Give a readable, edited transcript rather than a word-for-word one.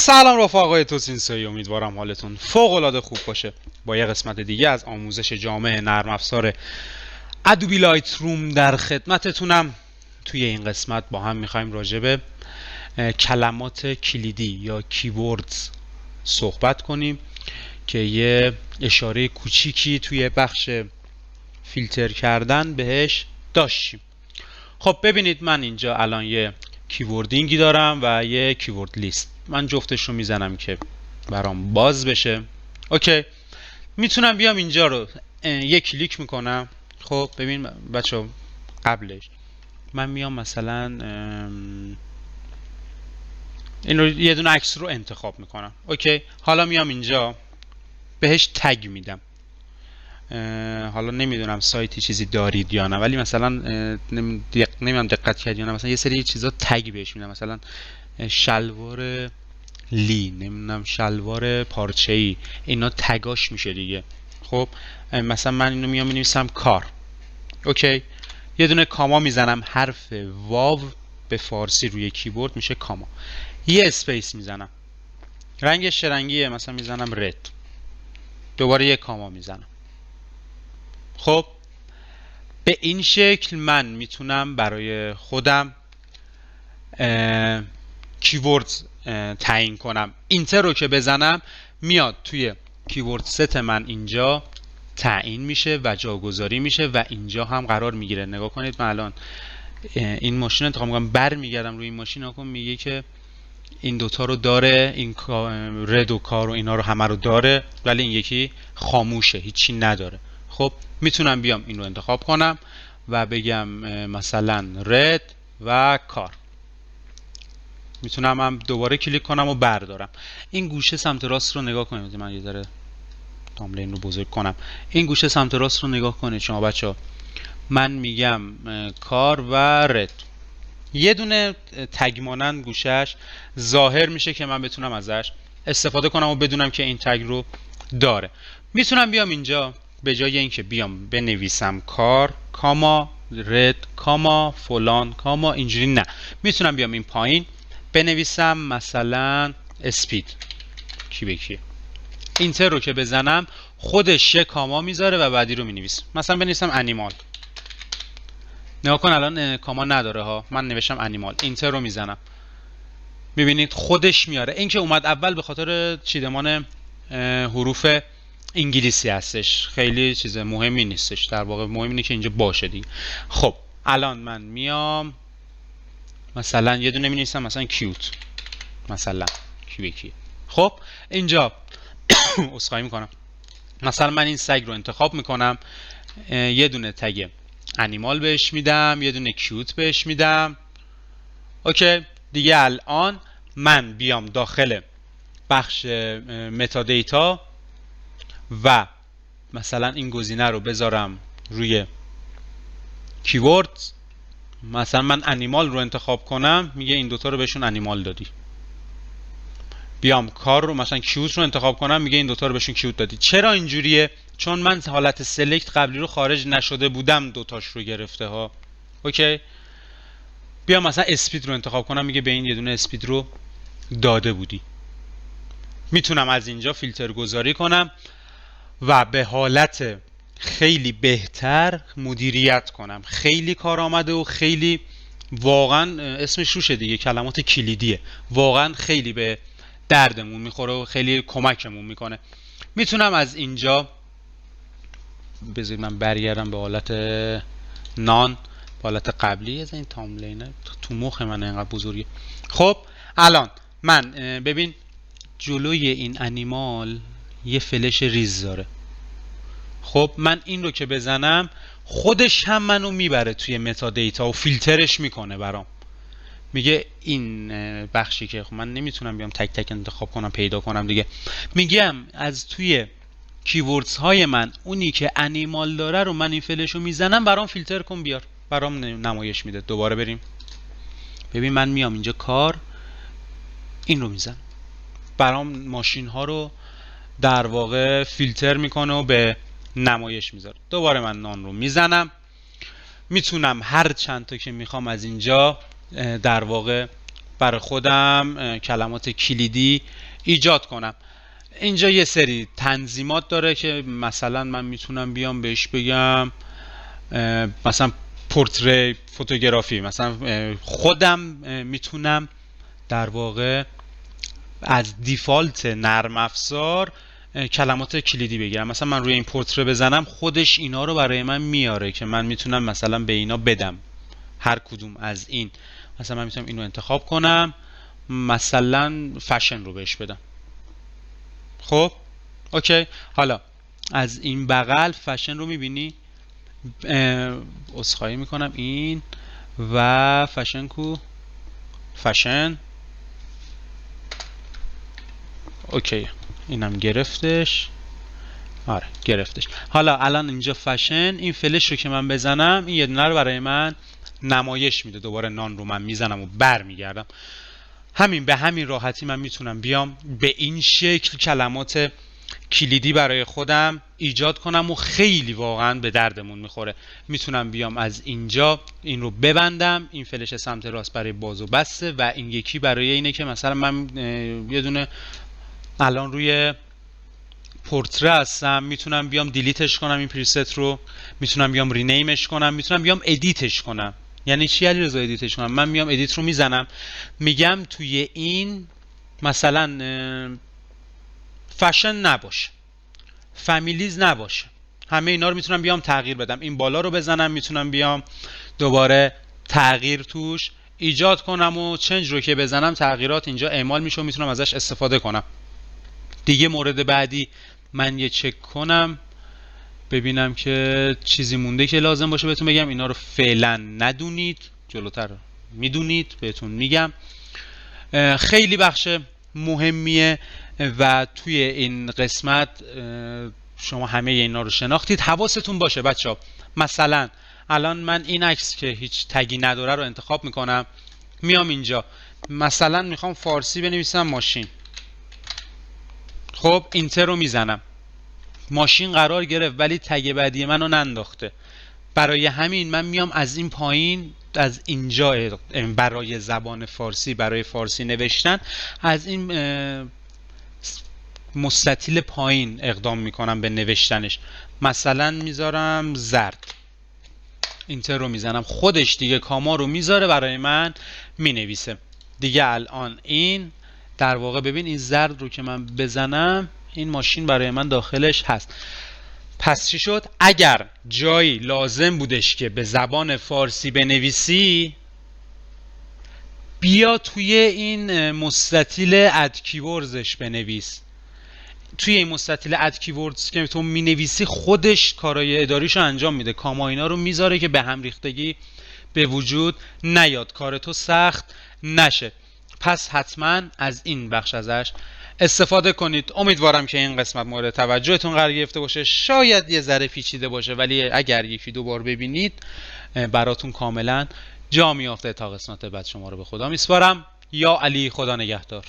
سلام رفقای توسینسویی، امیدوارم حالتون فوق العاده خوب باشه. با یه قسمت دیگه از آموزش جامع نرم افزار ادوبی لایت روم در خدمتتونم. توی این قسمت با هم میخوایم راجع به کلمات کلیدی یا کیوردز صحبت کنیم که یه اشاره کوچیکی توی بخش فیلتر کردن بهش داشتیم. خب ببینید، من اینجا الان یه کیوردینگی دارم و یه کیورد لیست. من جفتش رو میزنم که برام باز بشه. اوکی، میتونم بیام اینجا رو یه کلیک میکنم. خب ببین بچه، قبلش من میام مثلا این رو یه دونه عکس رو انتخاب میکنم. اوکی، حالا میام اینجا بهش تگ میدم. حالا نمیدونم سایتی چیزی دارید یا نه، ولی مثلا نمیدونم دقت کردید یا نه، مثلا یه سری چیزا تگ بهش میدم. مثلا شلوار لی، نمیدونم شلوار پارچه‌ای، اینا تگاش میشه دیگه. خب مثلا من اینو میام مینویسم کار. اوکی، یه دونه کاما میزنم. حرف واو به فارسی روی کیبورد میشه کاما. یه اسپیس میزنم. رنگش چه رنگیه؟ مثلا میزنم رد. دوباره یه کاما میزنم. خب به این شکل من میتونم برای خودم کیوردز تعیین کنم. اینتر رو که بزنم میاد توی کیورد ست من اینجا تعیین میشه و جاگذاری میشه و اینجا هم قرار میگیره. نگاه کنید، من الان این ماشین انتخاب میکنم، برمیگردم روی این ماشین، نگاه کن میگه که این دوتا رو داره، این رد و کار و اینا رو همه رو داره، ولی این یکی خاموشه، هیچی نداره. خب میتونم بیام این رو انتخاب کنم و بگم مثلا رد و کار. میتونم هم دوباره کلیک کنم و بردارم. این گوشه سمت راست رو نگاه کنید. من یه ذره تاملین رو بزرگ کنم. این گوشه سمت راست رو نگاه کنید شما بچه ها. من میگم کار و رد. یه دونه تگ مانند گوشش ظاهر میشه که من بتونم ازش استفاده کنم و بدونم که این تگ رو داره. میتونم بیام اینجا به جای اینکه بیام بنویسم کار کاما رد کاما فلان کاما اینجوری، نه، میتونم بیام این پایین بنویسم مثلا اسپید کی به کی. اینتر رو که بزنم خودش یه کاما میذاره و بعدی رو مینویسم. مثلا بنویسم انیمال. نگاه کن الان کاما نداره ها، من نوشتم انیمال. اینتر رو میزنم، میبینید خودش میاره. این که اومد اول به خاطر چیدمان حروف انگلیسی هستش، خیلی چیز مهمی نیستش. در واقع مهم اینه که اینجا باشه دیگه. خب الان من میام مثلا یه دونه مینویسم مثلا کیوت، مثلا کی به کی. خب اینجا عذرخواهی میکنم، مثلا من این سگ رو انتخاب میکنم، یه دونه تگ انیمال بهش میدم، یه دونه کیوت بهش میدم. اوکی دیگه. الان من بیام داخل بخش متا دیتا و مثلا این گزینه رو بذارم روی کیورد. مثلا من انیمال رو انتخاب کنم، میگه این دوتا رو بهشون انیمال دادی. بیام کار رو مثلا کیوت رو انتخاب کنم، میگه این دوتا رو بهشون کیوت دادی. چرا اینجوریه؟ چون من حالت سلکت قبلی رو خارج نشده بودم، دوتاش رو گرفته ها. اوکی. بیام مثلا اسپید رو انتخاب کنم، میگه به این یه دونه اسپید رو داده بودی. میتونم از اینجا فیلتر گذاری کنم و به حالت خیلی بهتر مدیریت کنم. خیلی کار آمده و خیلی واقعا اسمش روشه دیگه، کلمات کلیدیه، واقعا خیلی به دردمون میخوره و خیلی کمکمون میکنه. میتونم از اینجا بذارید من برگردم به حالت نان، به حالت قبلی. از این تاملینه تو مخ من اینقدر بزرگه. خب الان من ببین جلوی این انیمال یه فلش ریز داره. خب من این رو که بزنم خودش هم منو میبره توی متا دیتا و فیلترش میکنه برام. میگه این بخشی که خب من نمیتونم بیام تک تک انتخاب کنم پیدا کنم دیگه، میگم از توی کیوردز های من اونی که انیمال داره رو من این فلش رو میزنم، برام فیلتر کن بیار، برام نمایش میده. دوباره بریم ببین، من میام اینجا کار، این رو میزنم، برام ماشین ها رو در واقع فیلتر میکنه و به نمایش میذاره. دوباره من نان رو میزنم. میتونم هر چند تا که میخوام از اینجا در واقع برای خودم کلمات کلیدی ایجاد کنم. اینجا یه سری تنظیمات داره که مثلا من میتونم بیام بهش بگم مثلا پورتری فوتوگرافی، مثلا خودم میتونم در واقع از دیفالت نرم افزار کلمات کلیدی بگیرم. مثلا من روی این پورتره بزنم خودش اینا رو برای من میاره که من میتونم مثلا به اینا بدم. هر کدوم از این، مثلا من میتونم اینو انتخاب کنم، مثلا فشن رو بهش بدم. خب اوکی، حالا از این بغل فشن رو میبینی، عذرخواهی میکنم این و فشن کو، فشن اوکی، اینم گرفتش. آره گرفتش. حالا الان اینجا فشن، این فلش رو که من بزنم این یه دونه رو برای من نمایش میده. دوباره نان رو من میزنم و بر میگردم. همین به همین راحتی من میتونم بیام به این شکل کلمات کلیدی برای خودم ایجاد کنم و خیلی واقعا به دردمون میخوره. میتونم بیام از اینجا این رو ببندم، این فلش سمت راست برای باز و بسته و این یکی برای اینه که مثلا من یه دونه الان روی پورتره هستم، میتونم بیام دیلیتش کنم این پریست رو، میتونم بیام رینیمش کنم، میتونم بیام ادیتش کنم. یعنی چی علیرضا ادیتش کنم؟ من میام ادیت رو میزنم، میگم توی این مثلا فشن نباشه، فامیلیز نباشه، همه اینا رو میتونم بیام تغییر بدم. این بالا رو بزنم میتونم بیام دوباره تغییر توش ایجاد کنم و چنج رو که بزنم تغییرات اینجا اعمال میشه و میتونم ازش استفاده کنم. دیگه مورد بعدی من یه چک کنم ببینم که چیزی مونده که لازم باشه بهتون بگم. اینا رو فعلا ندونید، جلوتر میدونید بهتون میگم. خیلی بخش مهمیه و توی این قسمت شما همه اینا رو شناختید. حواستون باشه بچه‌ها، مثلا الان من این عکس که هیچ تگی نداره رو انتخاب میکنم، میام اینجا مثلا میخوام فارسی بنویسم ماشین، خب اینتر رو میزنم، ماشین قرار گرفت ولی تگ بعدی منو ننداخته. برای همین من میام از این پایین، از اینجا برای زبان فارسی، برای فارسی نوشتن از این مستطیل پایین اقدام میکنم به نوشتنش. مثلا میذارم زرد، اینتر رو میزنم، خودش دیگه کاما رو میذاره برای من مینویسه دیگه. الان این در واقع ببین این زرد رو که من بزنم این ماشین برای من داخلش هست. پس چی شد؟ اگر جایی لازم بودش که به زبان فارسی بنویسی، بیا توی این مستطیل اد کیوردزش بنویس. توی این مستطیل اد کیوردز که تو مینویسی خودش کارهای اداریشو انجام میده، کاما اینا رو میذاره که به هم ریختگی به وجود نیاد، کار تو سخت نشه. پس حتما از این بخش ازش استفاده کنید. امیدوارم که این قسمت مورد توجهتون قرار گرفته باشه. شاید یه ذره پیچیده باشه ولی اگر یکی دو بار ببینید براتون کاملا جا میافته. تا قسمت بعد شما رو به خدا میسپارم. یا علی، خدا نگهدار.